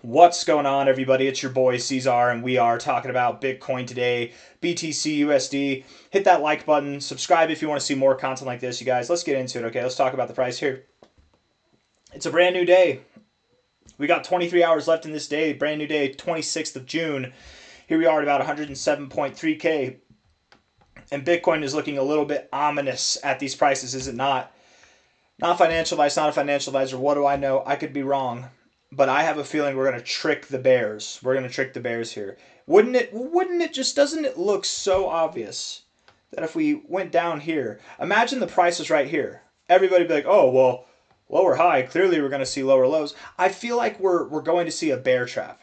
What's going on, everybody? It's your boy C-Zar, and we are talking about Bitcoin today, BTC USD. Hit that like button, subscribe if you want to see more content like this, you guys. Let's get into it, okay? Let's talk about the price here. It's a brand new day. We got 23 hours left in this day, brand new day, 26th of June. Here we are at about 107.3K, and Bitcoin is looking a little bit ominous at these prices, is it not? Not financial advice, not a financial advisor. What do I know? I could be wrong. But I have a feeling we're going to trick the bears. We're going to trick the bears here. Wouldn't it just, doesn't it look so obvious that if we went down here, imagine the price is right here. Everybody would be like, oh, well, lower high. Clearly we're going to see lower lows. I feel like we're going to see a bear trap.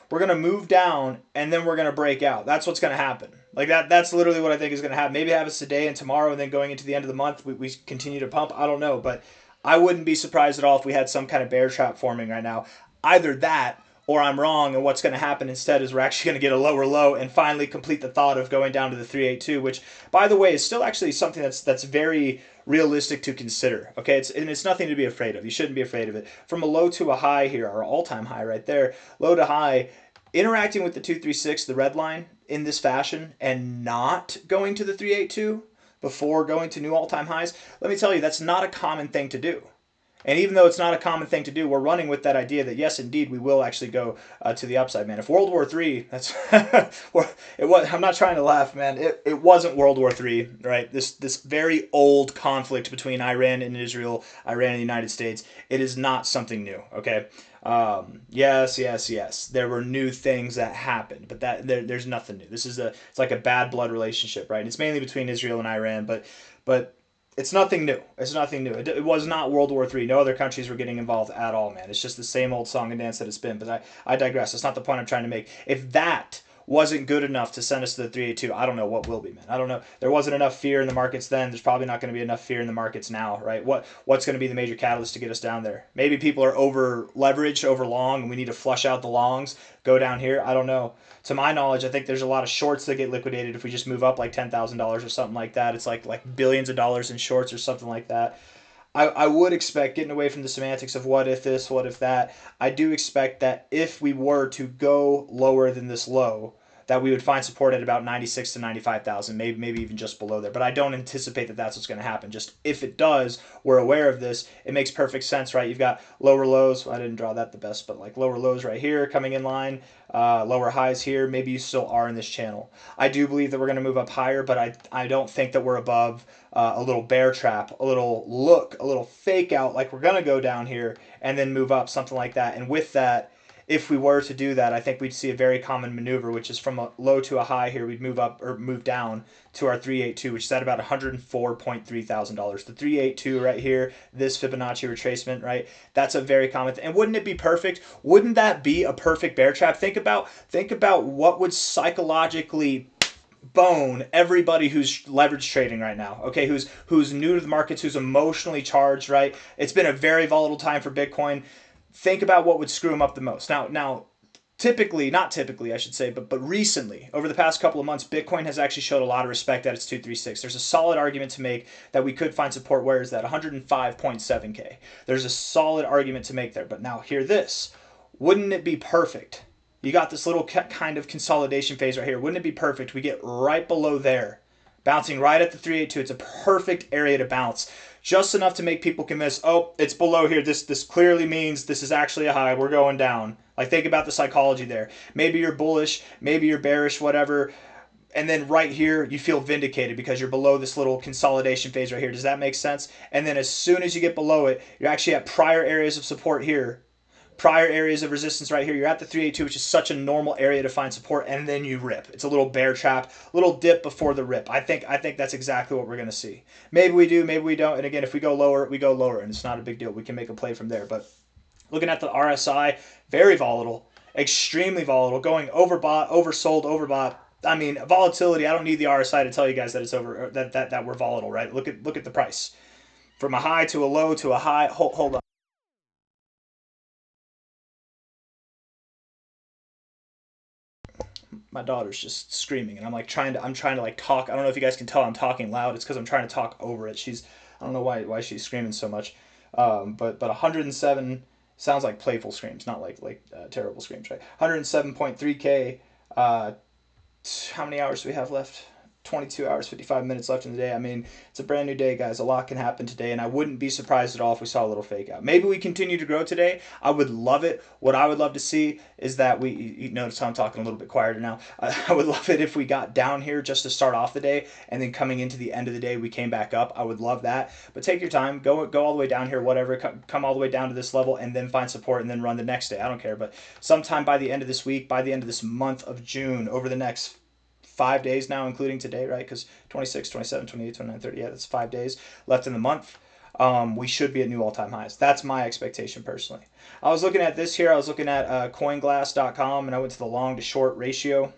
We're going to move down and then we're going to break out. That's what's going to happen. Like that's literally what I think is going to happen. Maybe have us today and tomorrow, and then going into the end of the month, we continue to pump. I don't know, but I wouldn't be surprised at all if we had some kind of bear trap forming right now. Either that, or I'm wrong, and what's going to happen instead is we're actually going to get a lower low and finally complete the thought of going down to the 382, which, by the way, is still actually something that's very realistic to consider. Okay, it's nothing to be afraid of. You shouldn't be afraid of it. From a low to a high here, our all-time high right there, low to high, interacting with the 236, the red line, in this fashion, and not going to the 382 before going to new all-time highs, let me tell you, that's not a common thing to do. And even though it's not a common thing to do, we're running with that idea that, yes, indeed, we will actually go to the upside, man. If World War III, that's it was. I'm not trying to laugh, man. It wasn't World War III, right? This very old conflict between Iran and Israel, Iran and the United States. It is not something new, okay? Yes. There were new things that happened, but there's nothing new. It's like a bad blood relationship, right? And it's mainly between Israel and Iran, but it's nothing new. It's nothing new. It was not World War III. No other countries were getting involved at all, man. It's just the same old song and dance that it's been. But I digress. That's not the point I'm trying to make. If that wasn't good enough to send us to the 382, I don't know what will be, man. I don't know. There wasn't enough fear in the markets then. There's probably not going to be enough fear in the markets now, right? What's going to be the major catalyst to get us down there? Maybe people are over leveraged, over long, and we need to flush out the longs, go down here. I don't know. To my knowledge, I think there's a lot of shorts that get liquidated if we just move up like $10,000 or something like that. It's like billions of dollars in shorts or something like that. I would expect, getting away from the semantics of what if this, what if that, I do expect that if we were to go lower than this low, that we would find support at about 96 to 95,000, maybe even just below there. But I don't anticipate that that's what's going to happen. Just if it does, we're aware of this. It makes perfect sense, right? You've got lower lows. I didn't draw that the best, but like lower lows right here coming in line, lower highs here. Maybe you still are in this channel. I do believe that we're going to move up higher, but I don't think that we're above a little bear trap, a little fake out, like we're going to go down here and then move up, something like that. And with that, if we were to do that, I think we'd see a very common maneuver, which is from a low to a high here, we'd move up or move down to our 382, which is at about $104.3 thousand. The 382 right here, this Fibonacci retracement, right? That's a very common thing. And wouldn't it be perfect? Wouldn't that be a perfect bear trap? Think about what would psychologically bone everybody who's leverage trading right now, okay, who's new to the markets, who's emotionally charged, right? It's been a very volatile time for Bitcoin. Think about what would screw them up the most. Now, typically, not typically, I should say, but recently, over the past couple of months, Bitcoin has actually showed a lot of respect at its 236. There's a solid argument to make that we could find support. Where is that? 105.7K. There's a solid argument to make there. But now, hear this. Wouldn't it be perfect? You got this little kind of consolidation phase right here. Wouldn't it be perfect? We get right below there, bouncing right at the 382. It's a perfect area to bounce. Just enough to make people convinced, oh, it's below here. This clearly means this is actually a high. We're going down. Like, think about the psychology there. Maybe you're bullish, maybe you're bearish, whatever. And then right here, you feel vindicated because you're below this little consolidation phase right here. Does that make sense? And then as soon as you get below it, you're actually at prior areas of support here, prior areas of resistance right here. You're at the 382, which is such a normal area to find support, and then you rip. It's a little bear trap, little dip before the rip. I think that's exactly what we're going to see. Maybe we do, maybe we don't. And again, if we go lower, we go lower, and it's not a big deal. We can make a play from there. But looking at the RSI, very volatile, extremely volatile, going overbought, oversold, overbought. I mean, volatility, I don't need the RSI to tell you guys that it's over, that we're volatile, right? Look at the price. From a high to a low to a high. Hold on. My daughter's just screaming, and I'm trying to like talk. I don't know if you guys can tell I'm talking loud. It's because I'm trying to talk over it. I don't know why she's screaming so much. But 107 Sounds like playful screams, not like terrible screams, right? 107.3K. How many hours do we have left? 22 hours, 55 minutes left in the day. I mean, it's a brand new day, guys. A lot can happen today, and I wouldn't be surprised at all if we saw a little fake out. Maybe we continue to grow today. I would love it. What I would love to see is that you notice how I'm talking a little bit quieter now. I would love it if we got down here just to start off the day, and then coming into the end of the day, we came back up. I would love that. But take your time. Go all the way down here, whatever. Come all the way down to this level, and then find support, and then run the next day. I don't care. But sometime by the end of this week, by the end of this month of June, over the next 5 days now, including today, right? Because 26, 27, 28, 29, 30, yeah, that's 5 days left in the month. We should be at new all-time highs. That's my expectation personally. I was looking at this here. I was looking at coinglass.com, and I went to the long to short ratio.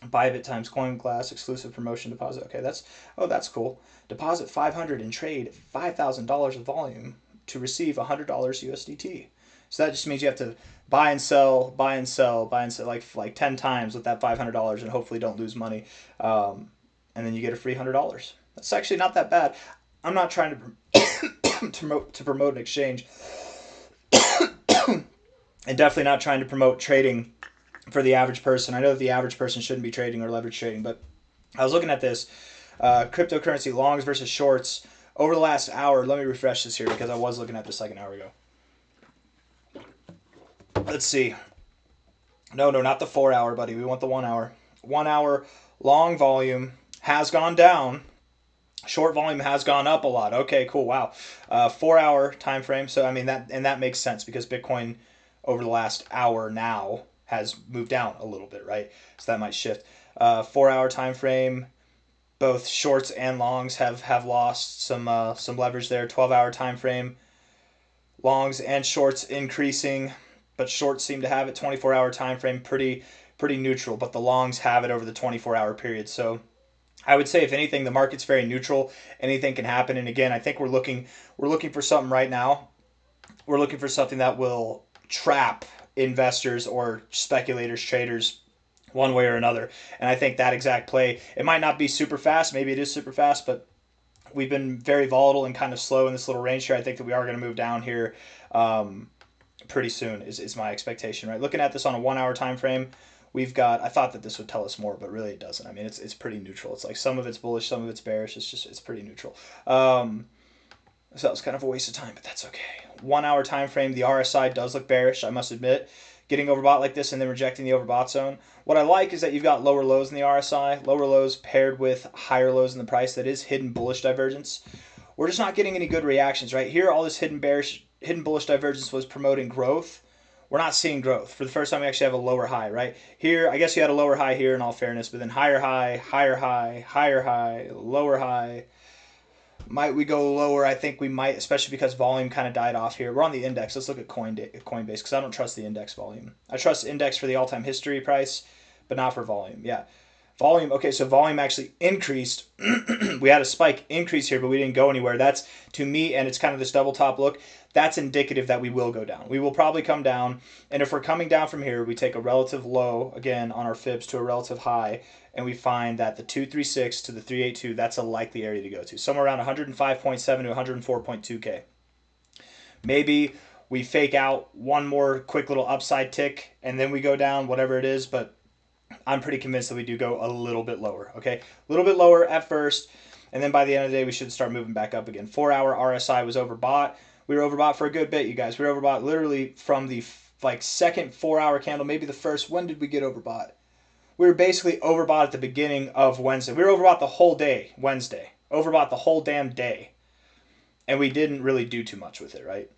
Bybit times CoinGlass, exclusive promotion deposit. Okay, that's cool. Deposit 500 and trade $5,000 of volume to receive $100 USDT. So that just means you have to buy and sell like 10 times with that $500 and hopefully don't lose money. And then you get a free $100. That's actually not that bad. I'm not trying to promote an exchange and definitely not trying to promote trading for the average person. I know that the average person shouldn't be trading or leverage trading, but I was looking at this cryptocurrency longs versus shorts over the last hour. Let me refresh this here because I was looking at this like an hour ago. Let's see. No, not the 4 hour, buddy. We want the 1 hour. 1 hour long volume has gone down. Short volume has gone up a lot. Okay, cool. Wow. 4 hour time frame. So I mean that makes sense because Bitcoin over the last hour now has moved down a little bit, right? So that might shift. 4 hour time frame. Both shorts and longs have lost some leverage there. 12 hour time frame. Longs and shorts increasing, but shorts seem to have it. 24 hour time frame pretty neutral, but the longs have it over the 24 hour period. So I would say if anything, the market's very neutral. Anything can happen. And again, I think we're looking for something right now. We're looking for something that will trap investors or speculators, traders, one way or another. And I think that exact play, it might not be super fast. Maybe it is super fast, but we've been very volatile and kind of slow in this little range here. I think that we are going to move down here pretty soon is my expectation, right? Looking at this on a 1 hour time frame, we've got, I thought that this would tell us more, but really it doesn't. I mean, it's pretty neutral. It's like some of it's bullish, some of it's bearish. It's pretty neutral. So that was kind of a waste of time, but that's okay. 1 hour time frame, the RSI does look bearish, I must admit. Getting overbought like this and then rejecting the overbought zone. What I like is that you've got lower lows in the RSI, lower lows paired with higher lows in the price. That is hidden bullish divergence. We're just not getting any good reactions, right? Here, all this hidden bullish divergence was promoting growth. We're not seeing growth. For the first time, we actually have a lower high, right? Here, I guess you had a lower high here in all fairness, but then higher high, higher high, higher high, lower high. Might we go lower? I think we might, especially because volume kind of died off here. We're on the index. Let's look at Coinbase because I don't trust the index volume. I trust index for the all-time history price, but not for volume. Yeah. Volume, okay, so volume actually increased. We had a spike increase here, but we didn't go anywhere. That's, to me, and it's kind of this double top look, that's indicative that we will go down. We will probably come down, and if we're coming down from here, we take a relative low, again, on our fibs to a relative high, and we find that the 236 to the 382, that's a likely area to go to. Somewhere around 105.7 to 104.2K. Maybe we fake out one more quick little upside tick, and then we go down, whatever it is, but I'm pretty convinced that we do go a little bit lower, okay? A little bit lower at first, and then by the end of the day, we should start moving back up again. 4 hour RSI was overbought. We were overbought for a good bit, you guys. We were overbought literally from the second 4 hour candle, maybe the first. When did we get overbought? We were basically overbought at the beginning of Wednesday. We were overbought the whole day, Wednesday. Overbought the whole damn day. And we didn't really do too much with it, right?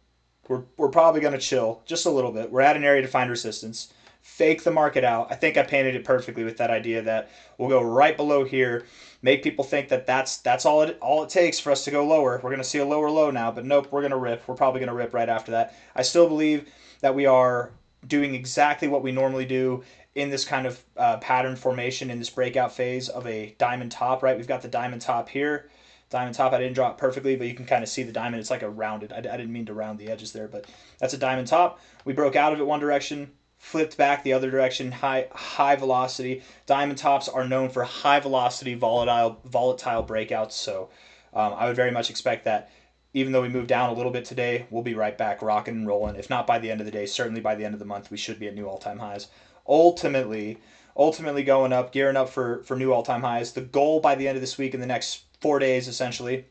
We're probably going to chill just a little bit. We're at an area to find resistance. Fake the market out. I think I painted it perfectly with that idea that we'll go right below here, make people think that that's all it takes for us to go lower. We're going to see a lower low now, but nope, we're going to rip. We're probably going to rip right after that. I still believe that we are doing exactly what we normally do in this kind of pattern formation in this breakout phase of a diamond top, right? We've got the diamond top here. Diamond top, I didn't draw it perfectly, but you can kind of see the diamond. It's like a rounded. I didn't mean to round the edges there, but that's a diamond top. We broke out of it one direction, flipped back the other direction, high velocity. Diamond tops are known for high velocity, volatile breakouts. So I would very much expect that even though we moved down a little bit today, we'll be right back rocking and rolling. If not by the end of the day, certainly by the end of the month, we should be at new all-time highs. Ultimately going up, gearing up for new all-time highs. The goal by the end of this week, in the next 4 days essentially,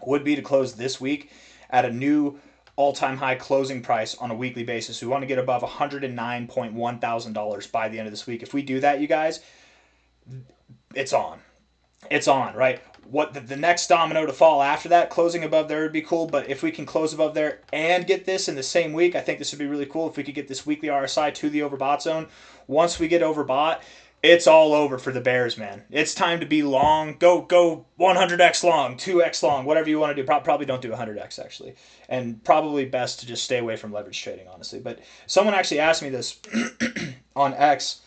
would be to close this week at a new all-time high closing price on a weekly basis. We want to get above $109.1 thousand by the end of this week. If we do that, you guys, it's on. It's on, right? What the next domino to fall after that, closing above there would be cool. But if we can close above there and get this in the same week, I think this would be really cool. If we could get this weekly RSI to the overbought zone, once we get overbought, it's all over for the bears, man. It's time to be long. Go 100x long, 2x long, whatever you want to do. Probably don't do 100x actually, and probably best to just stay away from leverage trading, honestly. But someone actually asked me this on X.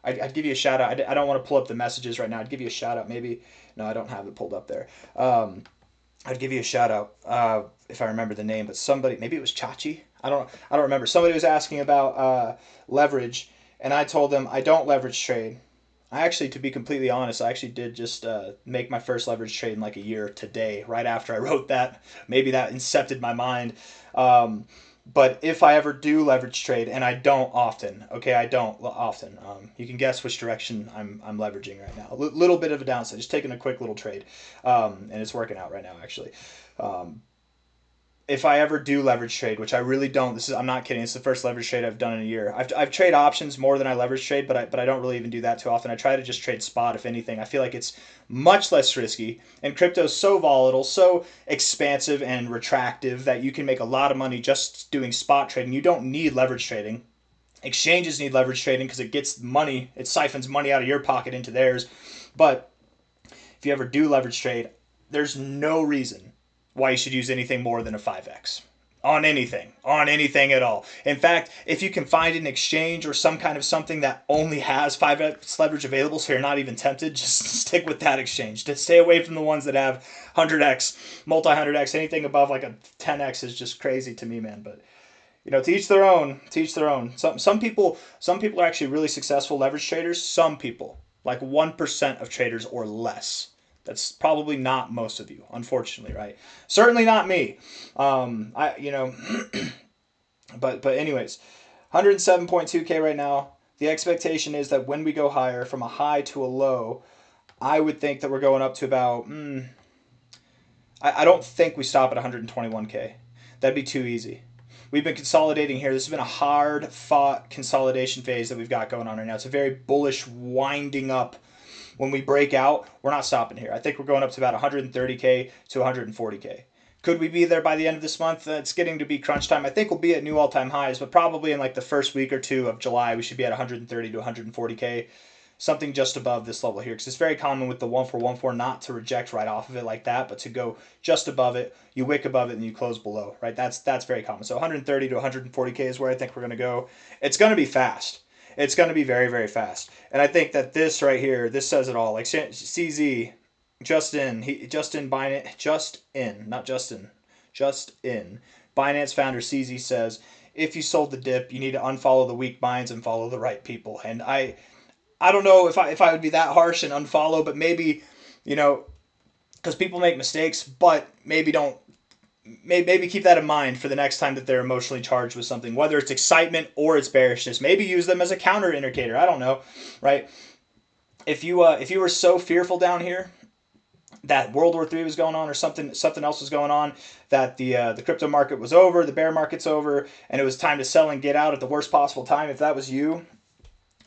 I'd give you a shout out. I don't want to pull up the messages right now. I'd give you a shout out. Maybe no, I don't have it pulled up there. I'd give you a shout out if I remember the name, but somebody, maybe it was Chachi. I don't remember. Somebody was asking about leverage. And I told them I don't leverage trade. I actually, to be completely honest, I actually did just make my first leverage trade in like a year today, right after I wrote that. Maybe that incepted my mind. But if I ever do leverage trade, and I don't often, okay, I don't often. You can guess which direction I'm leveraging right now. A little bit of a downside, just taking a quick little trade, and it's working out right now actually. If I ever do leverage trade, which I really don't, I'm not kidding. It's the first leverage trade I've done in a year. I've traded options more than I leverage trade, but I don't really even do that too often. I try to just trade spot, if anything. I feel like it's much less risky, and crypto's so volatile, so expansive and retractive that you can make a lot of money just doing spot trading. You don't need leverage trading. Exchanges need leverage trading because it gets money, it siphons money out of your pocket into theirs. But if you ever do leverage trade, there's no reason why you should use anything more than a 5x on anything at all. In fact, if you can find an exchange or some kind of something that only has 5x leverage available, so you're not even tempted, just stick with that exchange. To stay away from the ones that have 100x, multi-100x. Anything above like a 10x is just crazy to me, man. But to each their own. Some people are actually really successful leverage traders. Some people, like 1% of traders or less. That's probably not most of you, unfortunately, right? Certainly not me. But anyways, 107.2K right now. The expectation is that when we go higher, from a high to a low, I would think that we're going up to about, I don't think we stop at 121K. That'd be too easy. We've been consolidating here. This has been a hard-fought consolidation phase that we've got going on right now. It's a very bullish winding up. When we break out, we're not stopping here. I think we're going up to about 130K to 140K. Could we be there by the end of this month? It's getting to be crunch time. I think we'll be at new all-time highs, but probably in like the first week or two of July, we should be at 130 to 140K, something just above this level here. Because it's very common with the 1-4-1-4 not to reject right off of it like that, but to go just above it, you wick above it, and you close below, right? That's very common. So 130 to 140K is where I think we're going to go. It's going to be fast. It's going to be very, very fast. And I think that this right here, this says it all. Like CZ, Justin, Binance founder CZ says, if you sold the dip, you need to unfollow the weak minds and follow the right people. And I don't know if I would be that harsh and unfollow, but maybe, because people make mistakes, but maybe keep that in mind for the next time that they're emotionally charged with something, whether it's excitement or it's bearishness. Maybe use them as a counter indicator. I don't know, right? If you were so fearful down here that World War III was going on or something else was going on, that the crypto market was over, the bear market's over, and it was time to sell and get out at the worst possible time, if that was you,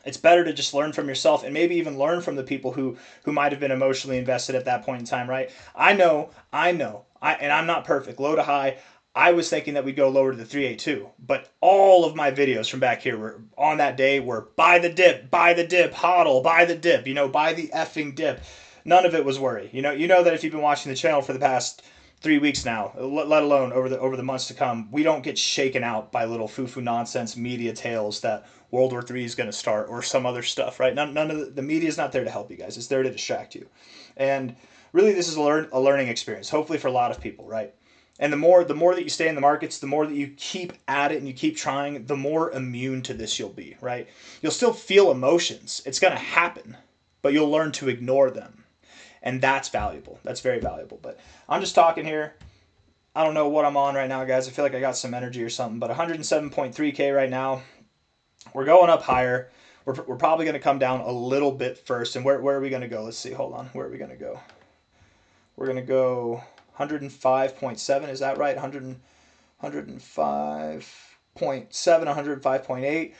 it's better to just learn from yourself and maybe even learn from the people who might have been emotionally invested at that point in time, right? I know, and I'm not perfect. Low to high, I was thinking that we'd go lower to the 382, but all of my videos from back here were on that day were buy the dip, HODL, buy the dip, buy the effing dip. None of it was worry. You know that if you've been watching the channel for the past 3 weeks now, let alone over the months to come, we don't get shaken out by little foo-foo nonsense media tales that World War III is going to start or some other stuff, right? None of the media is not there to help you guys. It's there to distract you. And really, this is a learning experience, hopefully for a lot of people, right? And the more that you stay in the markets, the more that you keep at it and you keep trying, the more immune to this you'll be, right? You'll still feel emotions. It's going to happen, but you'll learn to ignore them. And that's valuable. That's very valuable. But I'm just talking here. I don't know what I'm on right now, guys. I feel like I got some energy or something, but 107.3K right now. We're going up higher. We're probably going to come down a little bit first. And where are we going to go? Let's see. Hold on. Where are we going to go? We're going to go 105.7. Is that right? 105.7, 105.8,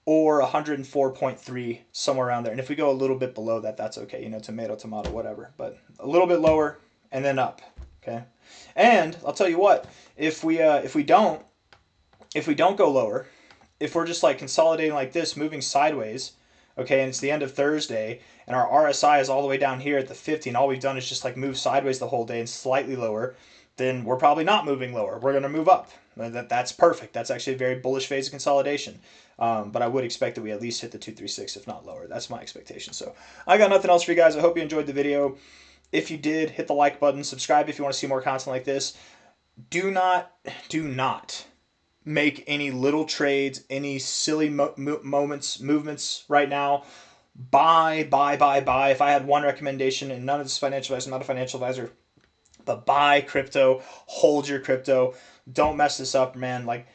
or 104.3, somewhere around there. And if we go a little bit below that, that's okay. You know, tomato, tomato, whatever. But a little bit lower and then up. Okay. And I'll tell you what, if we don't go lower, if we're just like consolidating like this, moving sideways, okay, and it's the end of Thursday, and our RSI is all the way down here at the 50, and all we've done is just like move sideways the whole day and slightly lower, then we're probably not moving lower. We're going to move up. That's perfect. That's actually a very bullish phase of consolidation. But I would expect that we at least hit the 236, if not lower. That's my expectation. So I got nothing else for you guys. I hope you enjoyed the video. If you did, hit the like button. Subscribe if you want to see more content like this. Do not make any little trades, any silly movements right now. Buy. If I had one recommendation, and none of this is financial advice, I'm not a financial advisor, but buy crypto, hold your crypto. Don't mess this up, man. Like,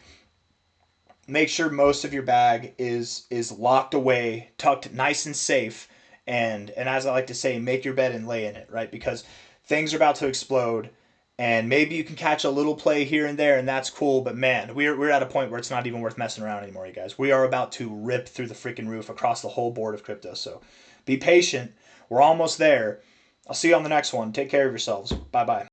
make sure most of your bag is locked away, tucked nice and safe, and as I like to say, make your bed and lay in it, right? Because things are about to explode. And maybe you can catch a little play here and there, and that's cool. But man, we're at a point where it's not even worth messing around anymore, you guys. We are about to rip through the freaking roof across the whole board of crypto. So be patient. We're almost there. I'll see you on the next one. Take care of yourselves. Bye-bye.